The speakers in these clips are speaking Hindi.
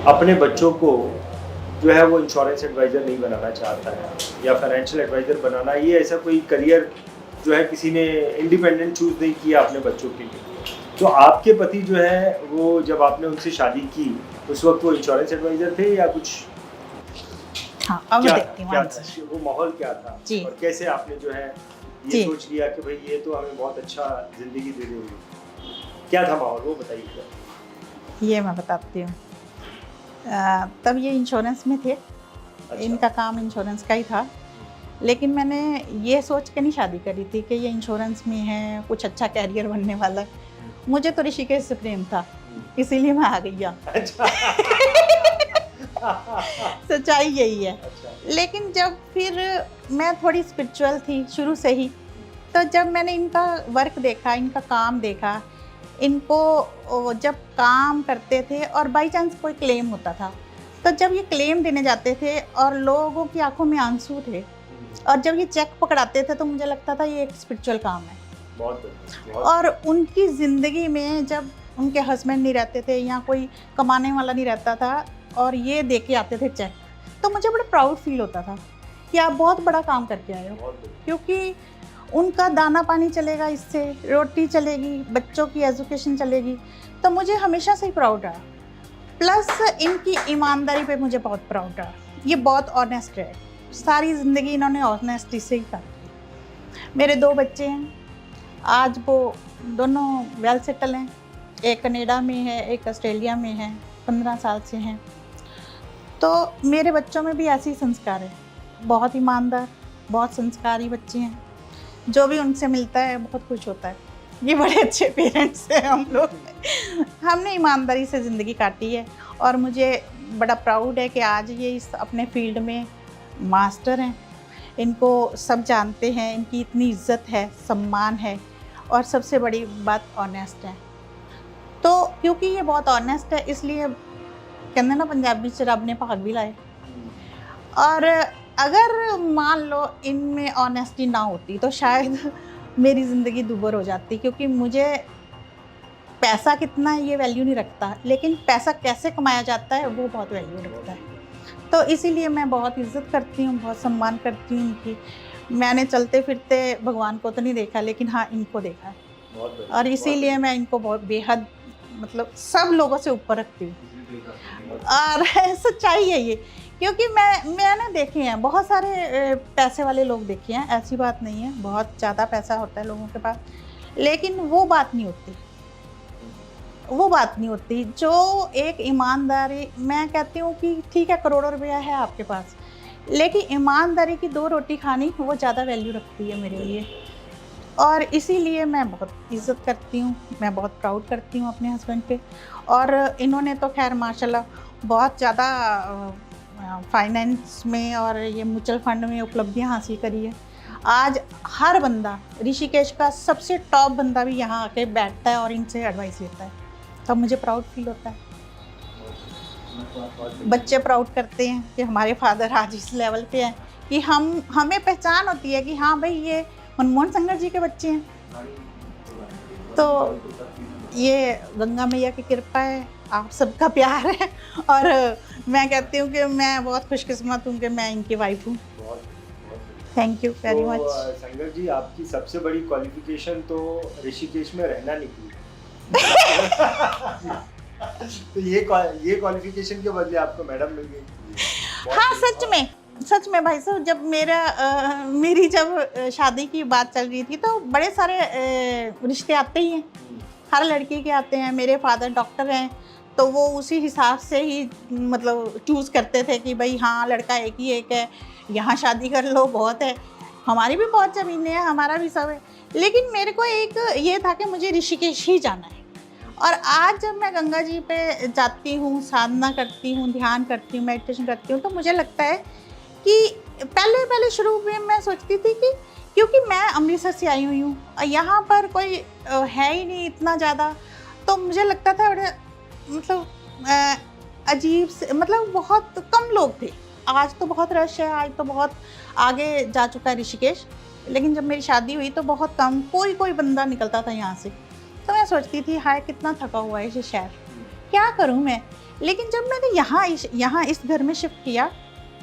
अपने बच्चों को जो है वो इंश्योरेंस एडवाइज़र नहीं बनाना चाहता है या फाइनेंशियल एडवाइज़र बनाना, ये ऐसा कोई करियर जो है किसी ने इंडिपेंडेंट चूज़ नहीं किया अपने बच्चों के लिए। तो आपके पति जो है वो जब आपने उनसे शादी की उस वक्त वो इंश्योरेंस एडवाइज़र थे या कुछ हाँ, अब क्या देखती हूँ क्या आंसर। था वो माहौल क्या था जी। और कैसे आपने जो है ये जी। सोच लिया कि भाई ये तो हमें बहुत अच्छा ज़िंदगी दे देंगे, क्या था माहौल वो बताइए जरा? ये मैं बताती हूँ। तब ये इंश्योरेंस में थे, अच्छा। इनका काम इंश्योरेंस का ही था। लेकिन मैंने ये सोच के नहीं शादी करी थी कि ये इंश्योरेंस में है, कुछ अच्छा कैरियर बनने वाला है। मुझे तो ऋषिकेश से प्रेम था, इसीलिए मैं आ गई यहाँ। अच्छा। सच्चाई यही है। अच्छा। लेकिन जब फिर मैं थोड़ी स्पिरिचुअल थी शुरू से ही, तो जब मैंने इनका वर्क देखा, इनका काम देखा, इनको जब काम करते थे और बाई चांस कोई क्लेम होता था, तो जब ये क्लेम देने जाते थे और लोगों की आंखों में आंसू थे और जब ये चेक पकड़ाते थे तो मुझे लगता था ये एक स्पिरिचुअल काम है। बहुत बढ़िया, बहुत और उनकी ज़िंदगी में जब उनके हस्बैंड नहीं रहते थे या कोई कमाने वाला नहीं रहता था और ये दे के आते थे चेक, तो मुझे बड़ा प्राउड फील होता था कि आप बहुत बड़ा काम करके आए हो, बहुत बढ़िया। क्योंकि उनका दाना पानी चलेगा, इससे रोटी चलेगी, बच्चों की एजुकेशन चलेगी, तो मुझे हमेशा से ही प्राउड रहा। प्लस इनकी ईमानदारी पे मुझे बहुत प्राउड रहा। ये बहुत ऑनेस्ट है, सारी ज़िंदगी इन्होंने ऑनेस्टी से ही काटी। मेरे 2 बच्चे हैं, आज वो दोनों वेल सेटल हैं, एक कनाडा में है, एक ऑस्ट्रेलिया में है, 15 साल से हैं। तो मेरे बच्चों में भी ऐसे ही संस्कार है, बहुत ईमानदार, बहुत संस्कारी बच्चे हैं। जो भी उनसे मिलता है बहुत खुश होता है। ये बड़े अच्छे पेरेंट्स हैं हम लोग। हमने ईमानदारी से ज़िंदगी काटी है और मुझे बड़ा प्राउड है कि आज ये इस अपने फील्ड में मास्टर हैं। इनको सब जानते हैं, इनकी इतनी इज्जत है, सम्मान है और सबसे बड़ी बात ऑनेस्ट है। तो क्योंकि ये बहुत ऑनेस्ट है, इसलिए कहते हैं ना पंजाबी च रब ने भाग भी लाए। और अगर मान लो इनमें ऑनेस्टी ना होती तो शायद मेरी ज़िंदगी दुभर हो जाती, क्योंकि मुझे पैसा कितना है ये वैल्यू नहीं रखता, लेकिन पैसा कैसे कमाया जाता है वो बहुत वैल्यू रखता है। तो इसीलिए मैं बहुत इज़्ज़त करती हूँ, बहुत सम्मान करती हूँ इनकी। मैंने चलते फिरते भगवान को तो नहीं देखा, लेकिन हाँ इनको देखा है बहुत बढ़िया, और बहुत इसीलिए मैं इनको बहुत बेहद मतलब सब लोगों से ऊपर रखती हूँ। और सच्चाई है ये, क्योंकि मैंने देखे हैं बहुत सारे पैसे वाले लोग देखे हैं, ऐसी बात नहीं है, बहुत ज़्यादा पैसा होता है लोगों के पास, लेकिन वो बात नहीं होती, वो बात नहीं होती जो एक ईमानदारी। मैं कहती हूँ कि ठीक है करोड़ों रुपया है आपके पास, लेकिन ईमानदारी की 2 रोटी खानी वो ज़्यादा वैल्यू रखती है मेरे लिए। और इसीलिए मैं बहुत इज़्ज़त करती हूँ, मैं बहुत प्राउड करती हूँ अपने हस्बैंड पे। और इन्होंने तो खैर माशाल्लाह बहुत ज़्यादा फाइनेंस में और ये म्यूचुअल फंड में उपलब्धियाँ हासिल करी है। आज हर बंदा, ऋषिकेश का सबसे टॉप बंदा भी यहाँ आके बैठता है और इनसे एडवाइस लेता है, तब मुझे प्राउड फील होता है। बच्चे प्राउड करते हैं कि हमारे फादर आज इस लेवल पे हैं कि हमें पहचान होती है कि हाँ भाई ये मनमोहन संगर जी के बच्चे हैं। तो ये गंगा मैया की कृपा है, आप सबका प्यार है और मैं कहती हूँ कि मैं बहुत खुशकिस्मत हूँ कि मैं इनकी वाइफ हूँ। Thank you very much. Sangar ji आपकी सबसे बड़ी क्वालिफिकेशन तो ऋषिकेश में रहना निकली। तो ये क्वालिफिकेशन के बदले आपको मैडम मिल गई। हाँ सच में भाई साहब, जब मेरी जब शादी की बात चल रही थी तो बड़े सारे रिश्ते आते ही हैं, हर लड़की के आते हैं। मेरे फादर डॉक्टर हैं तो वो उसी हिसाब से ही मतलब चूज़ करते थे कि भाई हाँ लड़का एक ही एक है, यहाँ शादी कर लो, बहुत है, हमारी भी बहुत ज़मीनें हैं, हमारा भी सब है। लेकिन मेरे को एक ये था कि मुझे ऋषिकेश ही जाना है। और आज जब मैं गंगा जी पे जाती हूँ, साधना करती हूँ, ध्यान करती हूँ, मेडिटेशन करती हूँ, तो मुझे लगता है कि पहले शुरू में मैं सोचती थी कि क्योंकि मैं अमृतसर से आई हुई हूँ और यहाँ पर कोई है ही नहीं इतना ज़्यादा, तो मुझे लगता था बड़े मतलब अजीब से, मतलब बहुत कम लोग थे। आज तो बहुत रश है, आज तो बहुत आगे जा चुका है ऋषिकेश, लेकिन जब मेरी शादी हुई तो बहुत कम कोई बंदा निकलता था यहाँ से। तो मैं सोचती थी हाय कितना थका हुआ है ये शहर, क्या करूँ मैं। लेकिन जब मैंने यहाँ इस घर में शिफ्ट किया,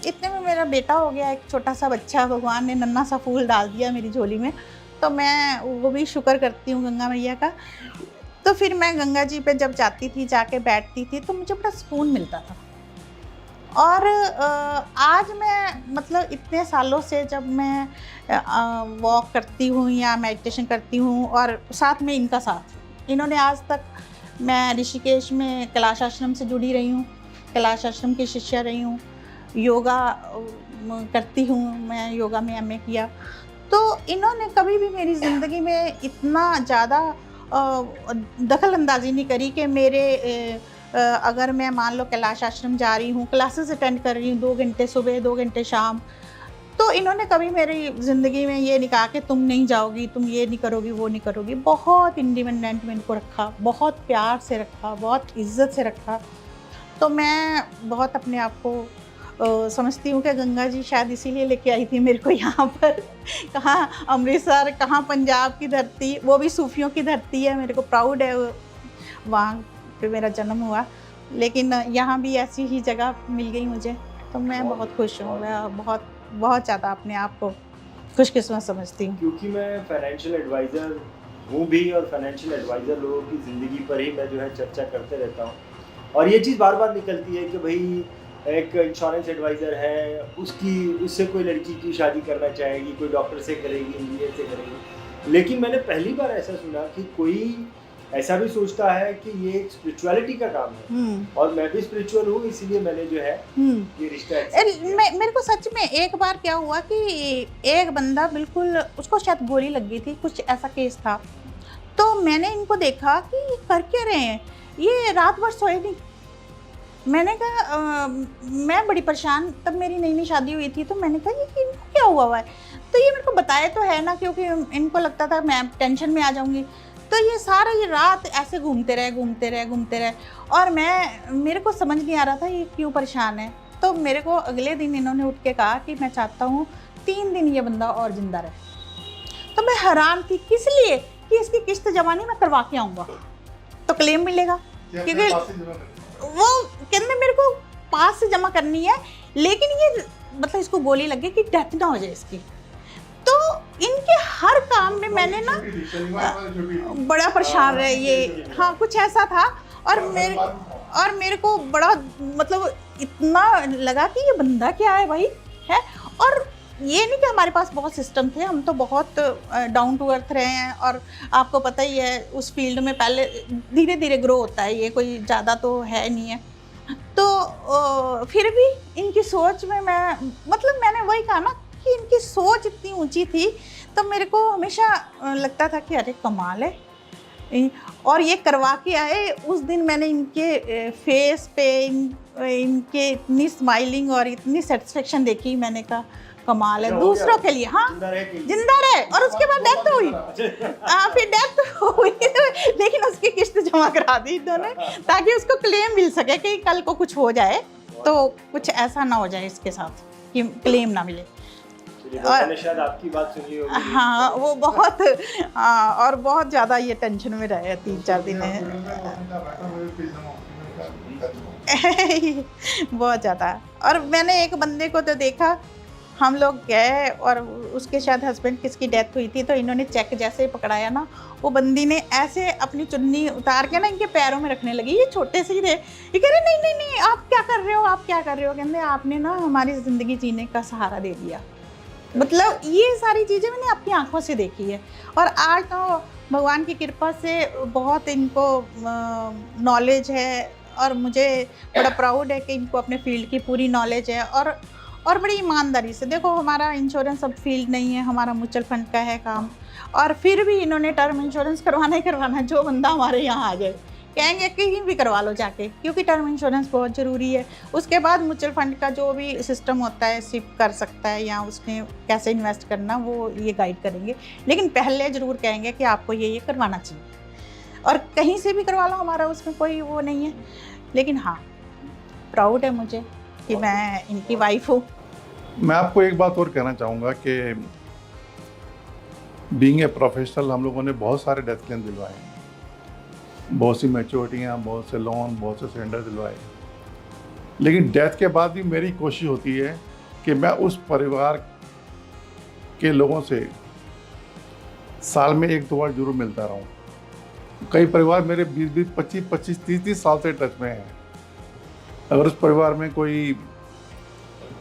इतने में मेरा बेटा हो गया, एक छोटा सा बच्चा, भगवान ने नन्हा सा फूल डाल दिया मेरी झोली में। तो मैं वो भी शुक्र करती हूँ गंगा मैया का। तो फिर मैं गंगा जी पे जब जाती थी, जाके बैठती थी, तो मुझे बड़ा सुकून मिलता था। और आज मैं मतलब इतने सालों से जब मैं वॉक करती हूँ या मेडिटेशन करती हूँ, और साथ में इनका साथ, इन्होंने आज तक, मैं ऋषिकेश में कैलाश आश्रम से जुड़ी रही हूँ, कैलाश आश्रम की शिष्या रही हूँ, योगा करती हूँ, मैं योगा में एमए किया। तो इन्होंने कभी भी मेरी ज़िंदगी में इतना ज़्यादा दखल अंदाजी नहीं करी कि मेरे अगर मैं मान लो कैलाश आश्रम जा रही हूँ, क्लासेस अटेंड कर रही हूँ 2 घंटे सुबह 2 घंटे शाम, तो इन्होंने कभी मेरी ज़िंदगी में ये नहीं कहा कि तुम नहीं जाओगी, तुम ये नहीं करोगी, वो नहीं करोगी। बहुत इंडिपेंडेंट में इनको रखा, बहुत प्यार से रखा, बहुत इज्जत से रखा। तो मैं बहुत अपने आप को समझती हूँ कि गंगा जी शायद इसीलिए लेके आई थी मेरे को यहाँ पर। कहाँ अमृतसर, कहाँ पंजाब की धरती, वो भी सूफियों की धरती है, मेरे को प्राउड है वहाँ पे मेरा जन्म हुआ, लेकिन यहाँ भी ऐसी ही जगह मिल गई मुझे। तो मैं बहुत खुश हूँ, मैं बहुत बहुत ज़्यादा अपने आप को खुशकिस्मत समझती हूँ। क्योंकि मैं फाइनेंशियल एडवाइज़र हूँ भी, और फाइनेंशियल एडवाइज़र लोगों की ज़िंदगी पर ही मैं जो है चर्चा करते रहता हूँ। और ये चीज़ बार बार निकलती है कि भाई एक इंश्योरेंस एडवाइज़र है, उससे कोई लड़की की शादी करना चाहेगी, कोई डॉक्टर से करेगी, इंजीनियर से करेगी। लेकिन मैंने पहली बार ऐसा सुना कि कोई ऐसा भी सोचता है कि ये एक स्पिरिचुअलिटी का काम है, और मैं भी स्पिरिचुअल हूँ, इसीलिए मैंने जो है ये रिश्ता मेरे को सच में एक बार क्या हुआ कि एक बंदा बिल्कुल, उसको शायद गोली लग गई थी, कुछ ऐसा केस था। तो मैंने इनको देखा कि ये कर क्या रहे हैं, ये रात भर सोए नहीं। मैंने कहा मैं बड़ी परेशान, तब मेरी नई शादी हुई थी, तो मैंने कहा ये इनको क्या हुआ है। तो ये मेरे को बताया तो है ना, क्योंकि इनको लगता था मैं टेंशन में आ जाऊंगी। तो ये सारा ये रात ऐसे घूमते रहे, और मेरे को समझ नहीं आ रहा था ये क्यों परेशान है। तो मेरे को अगले दिन इन्होंने उठ के कहा कि मैं चाहता हूँ 3 दिन ये बंदा और जिंदा रहे। तो मैं हैरान थी, किस लिए, कि इसकी किस्त जमा नहीं, मैं करवा के आऊँगा तो क्लेम मिलेगा, क्योंकि वो कहते मेरे को पास से जमा करनी है, लेकिन ये मतलब इसको गोली लगे कि डेथ ना हो जाए इसकी। तो इनके हर काम में मैंने ना बड़ा परेशान रहे ये, हाँ कुछ ऐसा था। और मेरे को बड़ा मतलब इतना लगा कि ये बंदा क्या है भाई है। और ये नहीं कि हमारे पास बहुत सिस्टम थे, हम तो बहुत डाउन टू अर्थ रहे हैं, और आपको पता ही है उस फील्ड में पहले धीरे धीरे ग्रो होता है, ये कोई ज़्यादा तो है नहीं है। तो फिर भी इनकी सोच में मैंने वही कहा ना कि इनकी सोच इतनी ऊंची थी, तो मेरे को हमेशा लगता था कि अरे कमाल है। और ये करवा के आए। उस दिन मैंने इनके फेस पे इनके इतनी स्माइलिंग और इतनी सेटिस्फेक्शन देखी, मैंने कहा कमाल है, दूसरों के लिए, हाँ जिंदा रहे। और उसके बाद डेथ हुई, हाँ फिर डेथ हुई, लेकिन उसकी किस्त जमा करा दी इन्होंने, ताकि उसको क्लेम मिल सके कि कल को कुछ हो जाए तो कुछ ऐसा ना हो जाए इसके साथ कि क्लेम ना मिले। और शायद आपकी बात सुन ली होगी। हाँ वो बहुत, हाँ और बहुत ज़्यादा ये टेंशन में रहे 3-4 दिन बहुत ज़्यादा। और मैंने एक बंदे को तो देखा, हम लोग गए और उसके शायद हस्बैंड किसकी डेथ हुई थी, तो इन्होंने चेक जैसे ही पकड़ाया ना, वो बंदी ने ऐसे अपनी चुन्नी उतार के ना इनके पैरों में रखने लगी। ये छोटे से ही थे, ये कह रहे नहीं आप क्या कर रहे हो, आप क्या कर रहे हो। कहते आपने ना हमारी ज़िंदगी जीने का सहारा दे दिया। मतलब ये सारी चीज़ें मैंने अपनी आंखों से देखी है। और आज तो भगवान की कृपा से बहुत इनको नॉलेज है, और मुझे बड़ा प्राउड है कि इनको अपने फील्ड की पूरी नॉलेज है। और बड़ी ईमानदारी से, देखो हमारा इंश्योरेंस अब फील्ड नहीं है, हमारा म्यूचुअल फंड का है काम, और फिर भी इन्होंने टर्म इंश्योरेंस करवाना ही करवाना। जो बंदा हमारे यहाँ आ जाए कहेंगे कहीं भी करवा लो जाके, क्योंकि टर्म इंश्योरेंस बहुत ज़रूरी है। उसके बाद म्यूचुअल फंड का जो भी सिस्टम होता है, सिप कर सकता है या उसमें कैसे इन्वेस्ट करना, वो ये गाइड करेंगे। लेकिन पहले ज़रूर कहेंगे कि आपको ये करवाना चाहिए, और कहीं से भी करवा लो, हमारा उसमें कोई वो नहीं है। लेकिन हाँ प्राउड है मुझे कि मैं इनकी वाइफ हूँ। मैं आपको एक बात और कहना चाहूँगा कि बीइंग ए प्रोफेशनल हम लोगों ने बहुत सारे डेथ क्लेम दिलवाए, बहुत सी मैच्योरिटियाँ, बहुत से लोन, बहुत से सरेंडर दिलवाए, लेकिन डेथ के बाद भी मेरी कोशिश होती है कि मैं उस परिवार के लोगों से साल में 1-2 बार जरूर मिलता रहूं। कई परिवार मेरे 20-20, 25-25, 30-30 साल से टच में हैं। अगर उस परिवार में कोई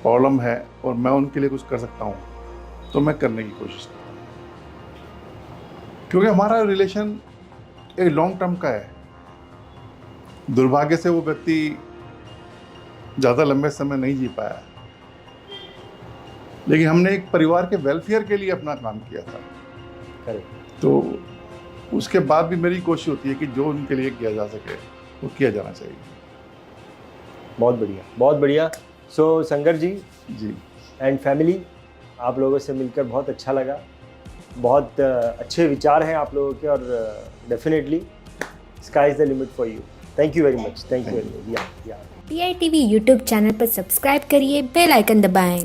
प्रॉब्लम है और मैं उनके लिए कुछ कर सकता हूँ तो मैं करने की कोशिश करता हूँ, क्योंकि हमारा रिलेशन एक लॉन्ग टर्म का है। दुर्भाग्य से वो व्यक्ति ज़्यादा लंबे समय नहीं जी पाया, लेकिन हमने एक परिवार के वेलफेयर के लिए अपना काम किया था। करेक्ट। तो उसके बाद भी मेरी कोशिश होती है कि जो उनके लिए किया जा सके वो किया जाना चाहिए। बहुत बढ़िया, बहुत बढ़िया। सो संगर जी जी, एंड फैमिली, आप लोगों से मिलकर बहुत अच्छा लगा। बहुत अच्छे विचार हैं आप लोगों के, और definitely sky is the limit for you. Thank you very much. Thank you very much. या PITV यूट्यूब चैनल पर सब्सक्राइब करिए, बेल आइकन दबाएं।